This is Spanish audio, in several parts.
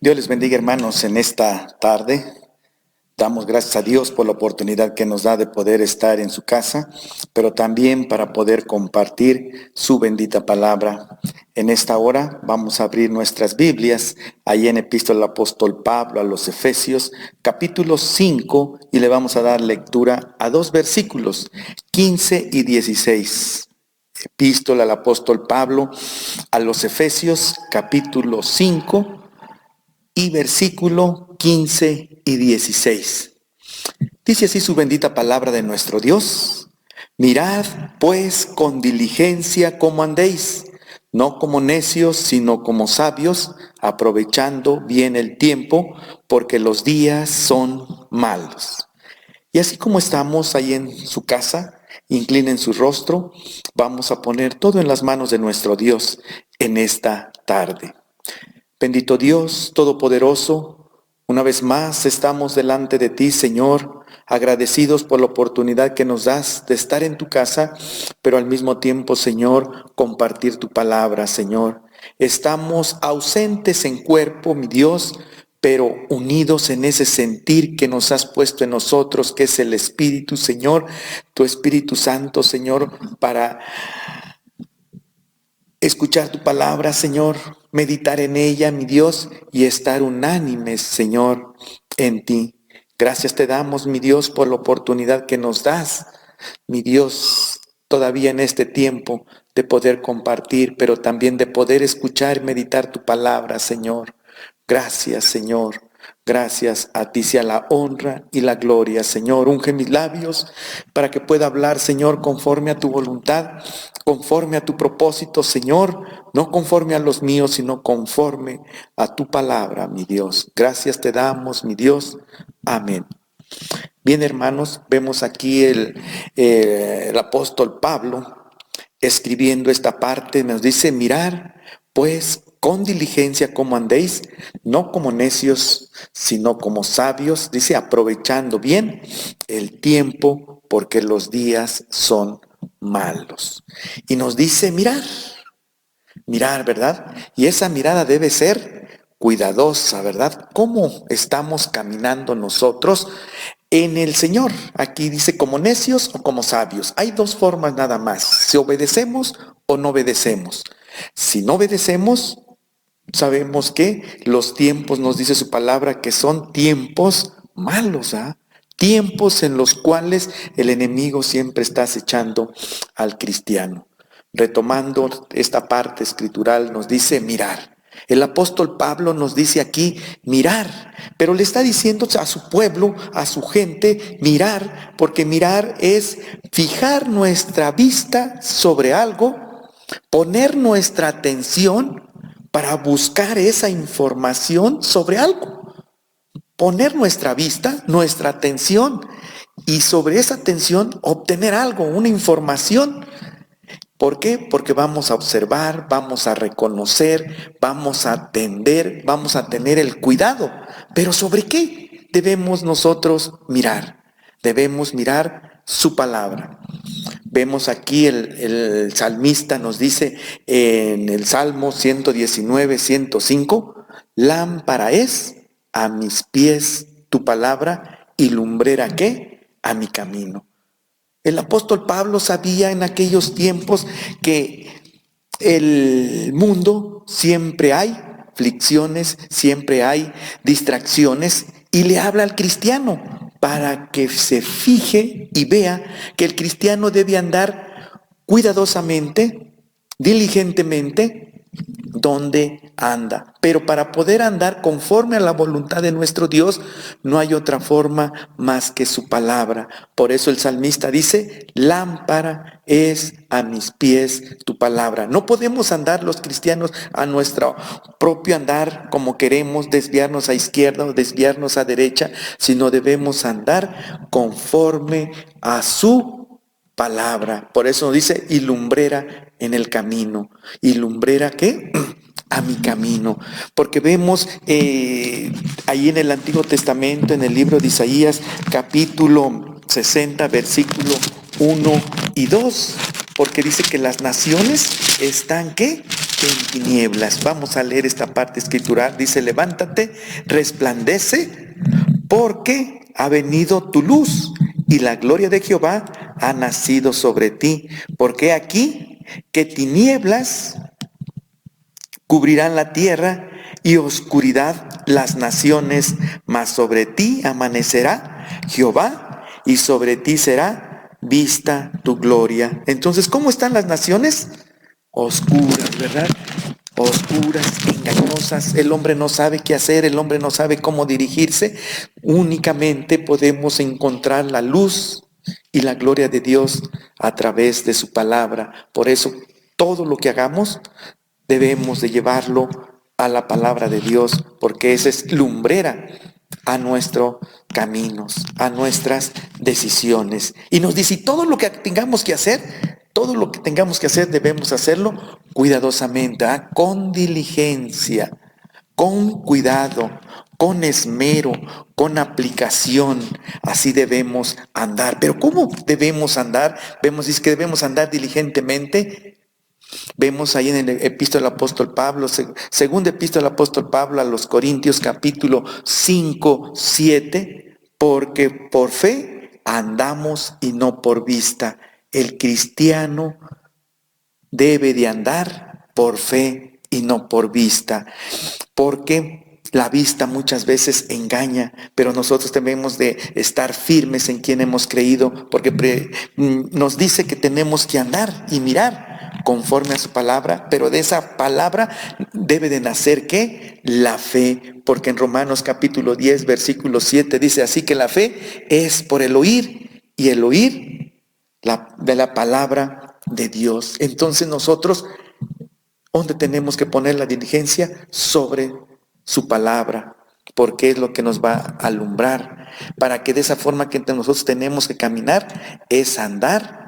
Dios les bendiga, hermanos, en esta tarde. Damos gracias a Dios por la oportunidad que nos da de poder estar en su casa, pero también para poder compartir su bendita palabra. En esta hora vamos a abrir nuestras Biblias, ahí en Epístola del Apóstol Pablo a los Efesios, capítulo 5, y le vamos a dar lectura a dos versículos, 15 y 16. Epístola al Apóstol Pablo a los Efesios, capítulo 5, y versículo 15 y 16. Dice así su bendita palabra de nuestro Dios: mirad pues con diligencia cómo andéis, no como necios, sino como sabios, aprovechando bien el tiempo, porque los días son malos. Y así como estamos ahí en su casa, inclinen su rostro, vamos a poner todo en las manos de nuestro Dios en esta tarde. Bendito Dios Todopoderoso, una vez más estamos delante de ti, Señor, agradecidos por la oportunidad que nos das de estar en tu casa, pero al mismo tiempo, Señor, compartir tu palabra, Señor. Estamos ausentes en cuerpo, mi Dios, pero unidos en ese sentir que nos has puesto en nosotros, que es el Espíritu, Señor, tu Espíritu Santo, Señor, para escuchar tu palabra, Señor, meditar en ella, mi Dios, y estar unánimes, Señor, en ti. Gracias te damos, mi Dios, por la oportunidad que nos das, mi Dios, todavía en este tiempo de poder compartir, pero también de poder escuchar y meditar tu palabra, Señor. Gracias, Señor. Gracias, a ti sea la honra y la gloria, Señor. Unge mis labios para que pueda hablar, Señor, conforme a tu voluntad, conforme a tu propósito, Señor, no conforme a los míos, sino conforme a tu palabra, mi Dios. Gracias te damos, mi Dios. Amén. Bien, hermanos, vemos aquí el apóstol Pablo escribiendo esta parte. Nos dice: mirar, pues, con diligencia cómo andéis, no como necios, sino como sabios. Dice: aprovechando bien el tiempo, porque los días son malos. Y nos dice mirar, ¿verdad? Y esa mirada debe ser cuidadosa, ¿verdad? ¿Cómo estamos caminando nosotros en el Señor? Aquí dice: como necios o como sabios. Hay dos formas nada más: si obedecemos o no obedecemos. Si no obedecemos, sabemos que los tiempos, nos dice su palabra, que son tiempos malos, ¿ah? Tiempos en los cuales el enemigo siempre está acechando al cristiano. Retomando esta parte escritural, nos dice mirar. El apóstol Pablo nos dice aquí mirar, pero le está diciendo a su pueblo, a su gente, mirar, porque mirar es fijar nuestra vista sobre algo, poner nuestra atención para buscar esa información sobre algo. Poner nuestra vista, nuestra atención, y sobre esa atención obtener algo, una información. ¿Por qué? Porque vamos a observar, vamos a reconocer, vamos a atender, vamos a tener el cuidado. ¿Pero sobre qué debemos nosotros mirar? Debemos mirar su palabra. Vemos aquí el salmista nos dice en el Salmo 119, 105, lámpara es a mis pies tu palabra y lumbrera, ¿qué? A mi camino. El apóstol Pablo sabía en aquellos tiempos que el mundo siempre hay aflicciones, siempre hay distracciones, y le habla al cristiano para que se fije y vea que el cristiano debe andar cuidadosamente, diligentemente, donde anda. Pero para poder andar conforme a la voluntad de nuestro Dios, no hay otra forma más que su palabra. Por eso el salmista dice: lámpara es a mis pies tu palabra. No podemos andar los cristianos a nuestro propio andar como queremos, desviarnos a izquierda o desviarnos a derecha, sino debemos andar conforme a su palabra. Por eso dice: y lumbrera en el camino. ¿Y lumbrera qué? A mi camino. Porque vemos ahí en el Antiguo Testamento, en el libro de Isaías, capítulo 60, versículo 1 y 2, porque dice que las naciones están, ¿qué? en tinieblas. Vamos a leer esta parte escritural. Dice, levántate, resplandece, porque ha venido tu luz y la gloria de Jehová ha nacido sobre ti. Porque aquí que tinieblas cubrirán la tierra y oscuridad las naciones, mas sobre ti amanecerá Jehová y sobre ti será vista tu gloria. Entonces, ¿cómo están las naciones? Oscuras, ¿verdad? Oscuras, engañosas. El hombre no sabe qué hacer, el hombre no sabe cómo dirigirse. Únicamente podemos encontrar la luz y la gloria de Dios a través de su palabra. Por eso, todo lo que hagamos debemos de llevarlo a la palabra de Dios, porque esa es lumbrera a nuestros caminos, a nuestras decisiones. Y nos dice, todo lo que tengamos que hacer, todo lo que tengamos que hacer debemos hacerlo cuidadosamente, con diligencia, con cuidado, con esmero, con aplicación. Así debemos andar. Pero ¿cómo debemos andar? Dice que debemos andar diligentemente. Vemos ahí en el epístola del apóstol Pablo, segunda epístola del apóstol Pablo a los Corintios, capítulo 5, 7, porque por fe andamos y no por vista. El cristiano debe de andar por fe y no por vista, porque la vista muchas veces engaña, pero nosotros debemos de estar firmes en quien hemos creído, porque nos dice que tenemos que andar y mirar conforme a su palabra, pero de esa palabra debe de nacer, ¿qué? La fe, porque en Romanos capítulo 10, versículo 7 dice así, que la fe es por el oír, y el oír de la palabra de Dios. Entonces nosotros, ¿dónde tenemos que poner la diligencia? Sobre su palabra, porque es lo que nos va a alumbrar, para que de esa forma que nosotros tenemos que caminar, es andar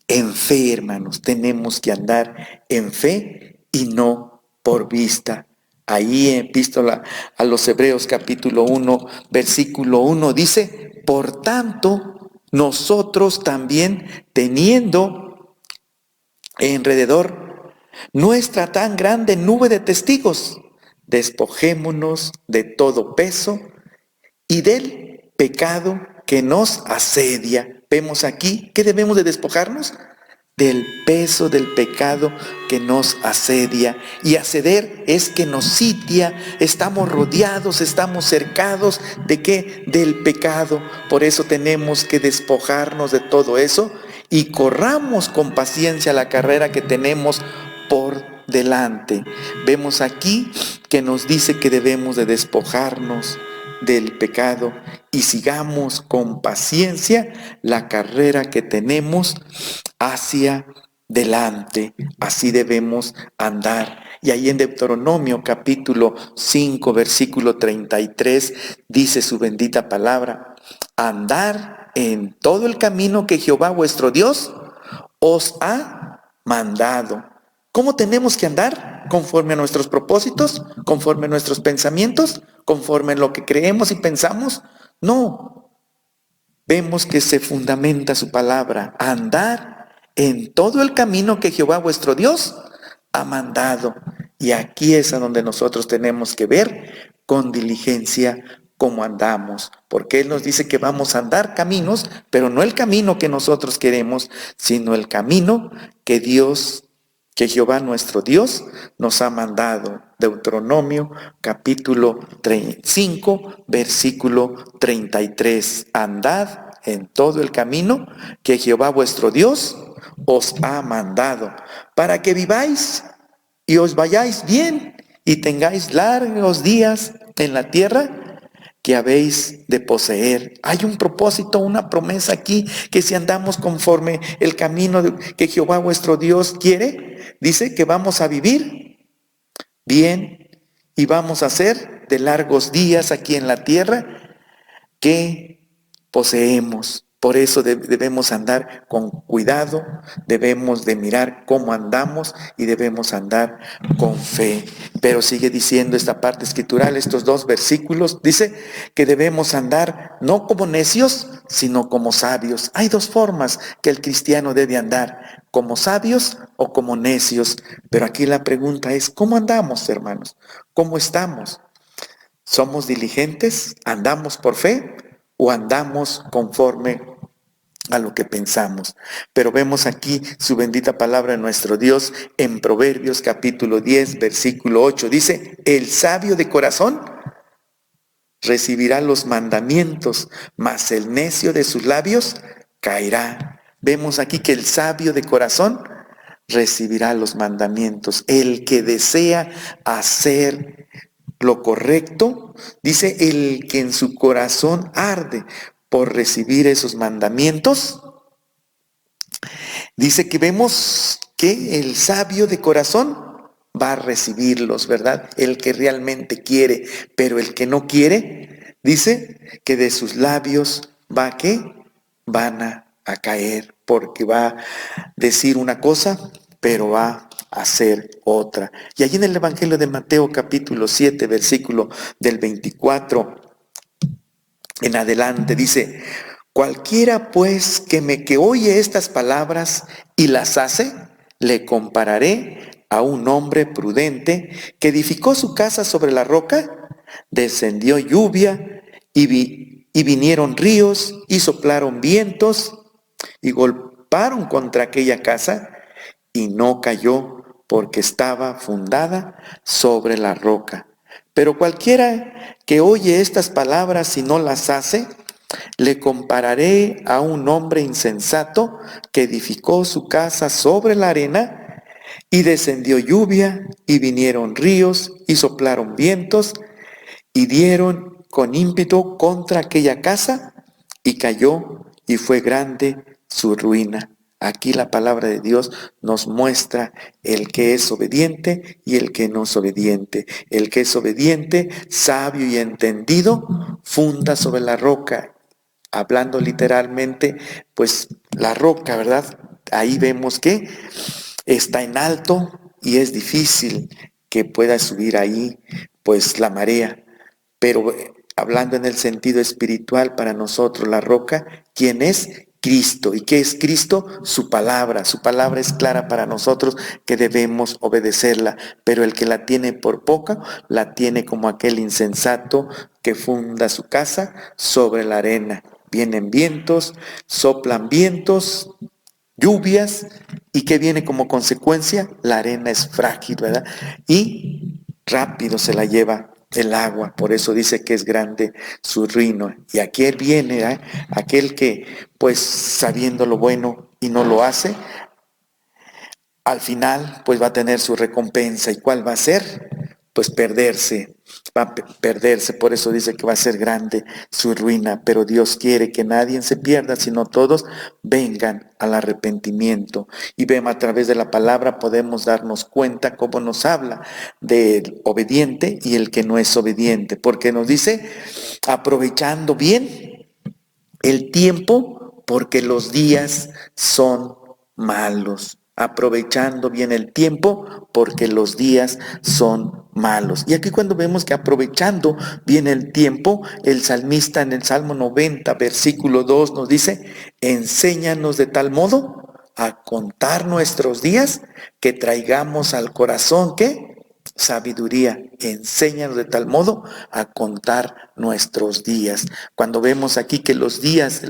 en fe, hermanos. Tenemos que andar en fe y no por vista. Ahí en epístola a los Hebreos capítulo 1, versículo 1 dice, por tanto, nosotros también teniendo alrededor nuestra tan grande nube de testigos, despojémonos de todo peso y del pecado que nos asedia. Vemos aquí que debemos de despojarnos del peso del pecado que nos asedia. Y asediar es que nos sitia, estamos rodeados, estamos cercados ¿de qué? Del pecado. Por eso tenemos que despojarnos de todo eso y corramos con paciencia la carrera que tenemos por delante. Vemos aquí que nos dice que debemos de despojarnos del pecado y sigamos con paciencia la carrera que tenemos hacia delante. Así debemos andar. Y ahí en Deuteronomio capítulo 5 versículo 33 dice su bendita palabra, andar en todo el camino que Jehová vuestro Dios os ha mandado. ¿Cómo tenemos que andar? ¿Conforme a nuestros propósitos? ¿Conforme a nuestros pensamientos? ¿Conforme a lo que creemos y pensamos? No. Vemos que se fundamenta su palabra. Andar en todo el camino que Jehová vuestro Dios ha mandado. Y aquí es a donde nosotros tenemos que ver con diligencia cómo andamos. Porque Él nos dice que vamos a andar caminos, pero no el camino que nosotros queremos, sino el camino que que Jehová nuestro Dios nos ha mandado. Deuteronomio capítulo 5 versículo 33. Andad en todo el camino que Jehová vuestro Dios os ha mandado, para que viváis y os vayáis bien y tengáis largos días en la tierra que habéis de poseer. Hay un propósito, una promesa aquí, que si andamos conforme el camino que Jehová vuestro Dios quiere, dice que vamos a vivir bien y vamos a ser de largos días aquí en la tierra que poseemos. Por eso debemos andar con cuidado, debemos de mirar cómo andamos y debemos andar con fe. Pero sigue diciendo esta parte escritural, estos dos versículos, dice que debemos andar no como necios, sino como sabios. Hay dos formas que el cristiano debe andar, como sabios o como necios. Pero aquí la pregunta es, ¿cómo andamos, hermanos? ¿Cómo estamos? ¿Somos diligentes? ¿Andamos por fe o andamos conforme a lo que pensamos? Pero vemos aquí su bendita palabra de nuestro Dios en Proverbios capítulo 10, versículo 8. Dice, el sabio de corazón recibirá los mandamientos, mas el necio de sus labios caerá. Vemos aquí que el sabio de corazón recibirá los mandamientos. El que desea hacer lo correcto, dice, el que en su corazón arde por recibir esos mandamientos, dice que vemos que el sabio de corazón va a recibirlos, ¿verdad? El que realmente quiere, pero el que no quiere, dice que de sus labios va a ¿qué? Van a caer, porque va a decir una cosa, pero va a hacer otra. Y allí en el Evangelio de Mateo capítulo 7, versículo del 24 en adelante, dice, cualquiera pues que oye estas palabras y las hace, le compararé a un hombre prudente que edificó su casa sobre la roca, descendió lluvia y vinieron ríos y soplaron vientos y golpearon contra aquella casa y no cayó porque estaba fundada sobre la roca. Pero cualquiera que oye estas palabras y no las hace, le compararé a un hombre insensato que edificó su casa sobre la arena y descendió lluvia y vinieron ríos y soplaron vientos y dieron con ímpetu contra aquella casa y cayó y fue grande su ruina. Aquí la palabra de Dios nos muestra el que es obediente y el que no es obediente. El que es obediente, sabio y entendido, funda sobre la roca. Hablando literalmente, pues la roca, ¿verdad? Ahí vemos que está en alto y es difícil que pueda subir ahí, pues la marea. Pero hablando en el sentido espiritual para nosotros, la roca, ¿quién es? Cristo. ¿Y qué es Cristo? Su palabra. Su palabra es clara para nosotros que debemos obedecerla. Pero el que la tiene por poca, la tiene como aquel insensato que funda su casa sobre la arena. Vienen vientos, soplan vientos, lluvias, y ¿qué viene como consecuencia? La arena es frágil, ¿verdad? Y rápido se la lleva el agua, por eso dice que es grande su ruina. Y aquí viene aquel que, pues sabiendo lo bueno y no lo hace, al final pues va a tener su recompensa. ¿Y cuál va a ser? Pues perderse, va a perderse. Por eso dice que va a ser grande su ruina. Pero Dios quiere que nadie se pierda, sino todos vengan al arrepentimiento. Y vemos a través de la palabra, podemos darnos cuenta cómo nos habla del obediente y el que no es obediente. Porque nos dice, aprovechando bien el tiempo, porque los días son malos. Aprovechando bien el tiempo, porque los días son malos. Y aquí cuando vemos que aprovechando bien el tiempo, el salmista en el Salmo 90, versículo 2 nos dice, enséñanos de tal modo a contar nuestros días que traigamos al corazón, ¿qué? Sabiduría. Enséñanos de tal modo a contar nuestros días. Cuando vemos aquí que los días,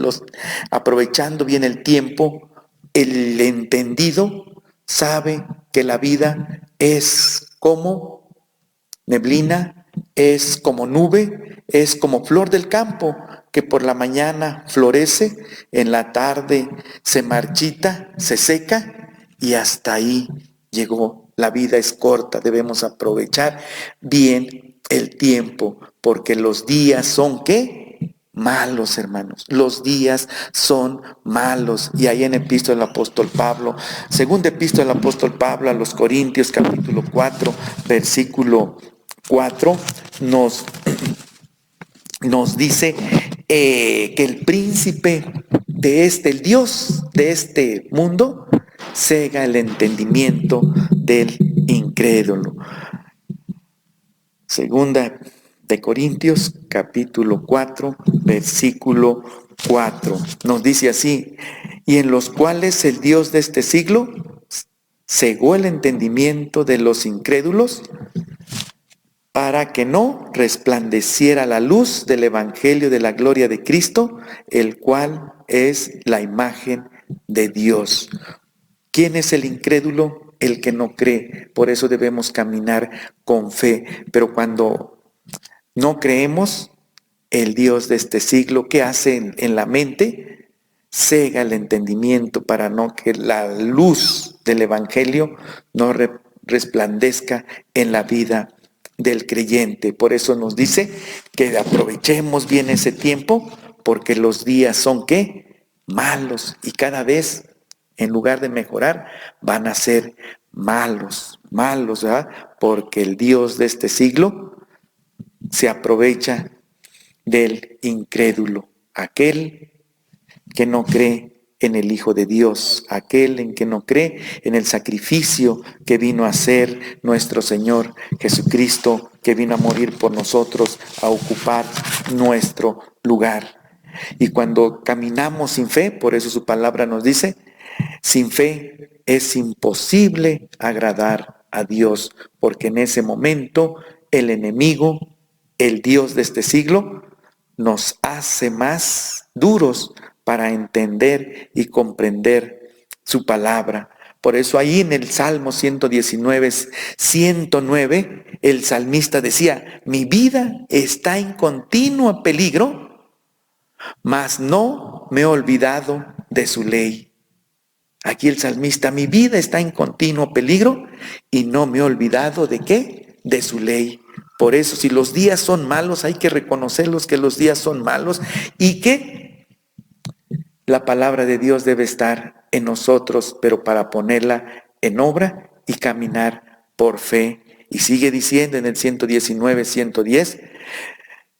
aprovechando bien el tiempo, el entendido sabe que la vida es como neblina, es como nube, es como flor del campo que por la mañana florece, en la tarde se marchita, se seca y hasta ahí llegó. La vida es corta, debemos aprovechar bien el tiempo porque los días son ¿qué? Malos, hermanos. Los días son malos. Y ahí en epístola del apóstol Pablo, segunda epístola del apóstol Pablo a los Corintios, capítulo 4, versículo 4, nos dice que el príncipe de el Dios de este mundo, cega el entendimiento del incrédulo. Segunda de Corintios, capítulo 4, versículo 4. Nos dice así, y en los cuales el Dios de este siglo cegó el entendimiento de los incrédulos para que no resplandeciera la luz del evangelio de la gloria de Cristo, el cual es la imagen de Dios. ¿Quién es el incrédulo? El que no cree. Por eso debemos caminar con fe. Pero cuando no creemos, el Dios de este siglo, ¿qué hace en la mente? Cega el entendimiento para no que la luz del evangelio no resplandezca en la vida del creyente. Por eso nos dice que aprovechemos bien ese tiempo, porque los días son ¿qué? Malos, y cada vez en lugar de mejorar van a ser malos, ¿verdad? Porque el Dios de este siglo se aprovecha del incrédulo, aquel que no cree en el Hijo de Dios, aquel en que no cree en el sacrificio que vino a hacer nuestro Señor Jesucristo, que vino a morir por nosotros, a ocupar nuestro lugar. Y cuando caminamos sin fe, por eso su palabra nos dice, sin fe es imposible agradar a Dios, porque en ese momento el enemigo, el Dios de este siglo, nos hace más duros para entender y comprender su palabra. Por eso ahí en el Salmo 119, 109, el salmista decía, mi vida está en continuo peligro, mas no me he olvidado de su ley. Aquí el salmista, mi vida está en continuo peligro y no me he olvidado ¿de qué? De su ley. Por eso, si los días son malos, hay que reconocerlos que los días son malos y que la palabra de Dios debe estar en nosotros, pero para ponerla en obra y caminar por fe. Y sigue diciendo en el 119, 110,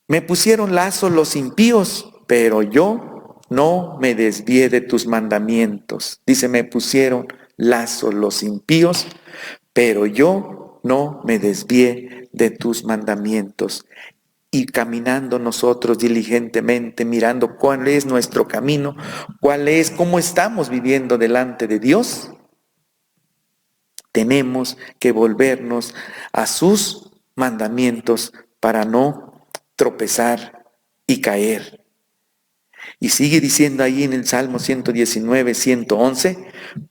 me pusieron lazo los impíos, pero yo no me desvié de tus mandamientos. Dice, me pusieron lazo los impíos, pero yo no me desvié de tus mandamientos. Y caminando nosotros diligentemente, mirando cuál es nuestro camino, cómo estamos viviendo delante de Dios, tenemos que volvernos a sus mandamientos para no tropezar y caer. Y sigue diciendo ahí en el Salmo 119, 111,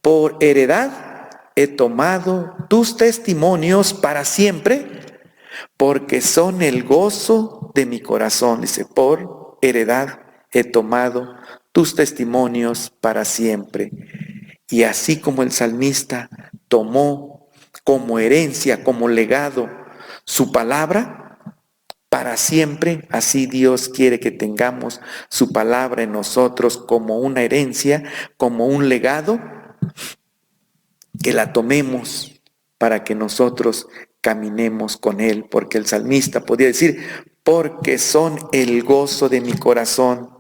por heredad he tomado tus testimonios para siempre, porque son el gozo de mi corazón. Dice, por heredad he tomado tus testimonios para siempre. Y así como el salmista tomó como herencia, como legado, su palabra, para siempre, así Dios quiere que tengamos su palabra en nosotros como una herencia, como un legado, que la tomemos para que nosotros caminemos con Él, porque el salmista podía decir, porque son el gozo de mi corazón.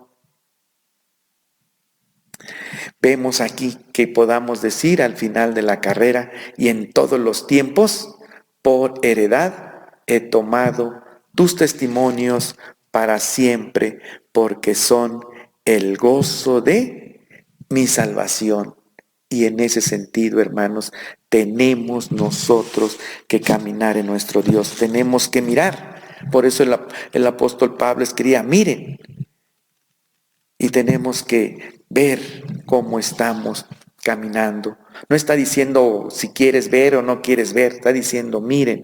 Vemos aquí que podamos decir al final de la carrera y en todos los tiempos, por heredad he tomado tus testimonios para siempre, porque son el gozo de mi salvación. Y en ese sentido, hermanos, tenemos nosotros que caminar en nuestro Dios, tenemos que mirar. Por eso el apóstol Pablo escribía, miren, y tenemos que ver cómo estamos caminando. No está diciendo si quieres ver o no quieres ver, está diciendo, miren,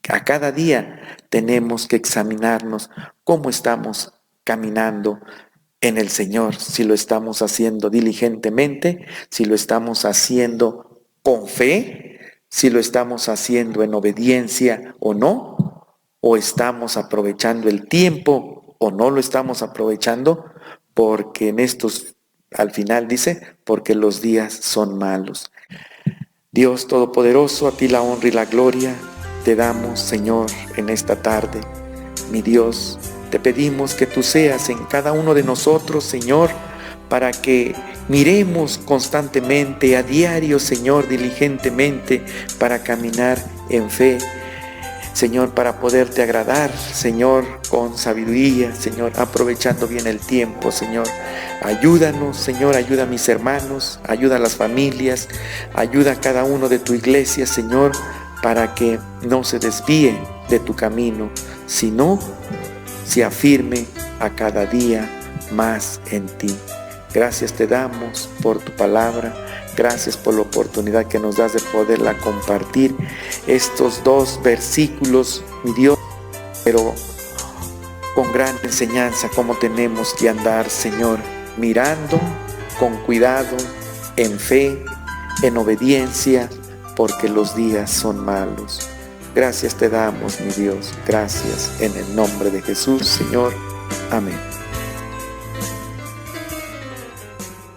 a cada día tenemos que examinarnos cómo estamos caminando en el Señor, si lo estamos haciendo diligentemente, si lo estamos haciendo con fe, si lo estamos haciendo en obediencia o no, o estamos aprovechando el tiempo o no lo estamos aprovechando, porque en estos, al final dice, porque los días son malos. Dios Todopoderoso, a ti la honra y la gloria te damos, Señor, en esta tarde. Mi Dios, te pedimos que tú seas en cada uno de nosotros, Señor, para que miremos constantemente, a diario, Señor, diligentemente, para caminar en fe, Señor, para poderte agradar, Señor, con sabiduría, Señor, aprovechando bien el tiempo, Señor. Ayúdanos, Señor, ayuda a mis hermanos, ayuda a las familias, ayuda a cada uno de tu iglesia, Señor, para que no se desvíe de tu camino, sino se afirme a cada día más en ti. Gracias te damos por tu palabra. Gracias por la oportunidad que nos das de poderla compartir. Estos 2 versículos, mi Dios, pero con gran enseñanza, cómo tenemos que andar, Señor, mirando con cuidado, en fe, en obediencia, porque los días son malos. Gracias te damos, mi Dios. Gracias en el nombre de Jesús, Señor. Amén.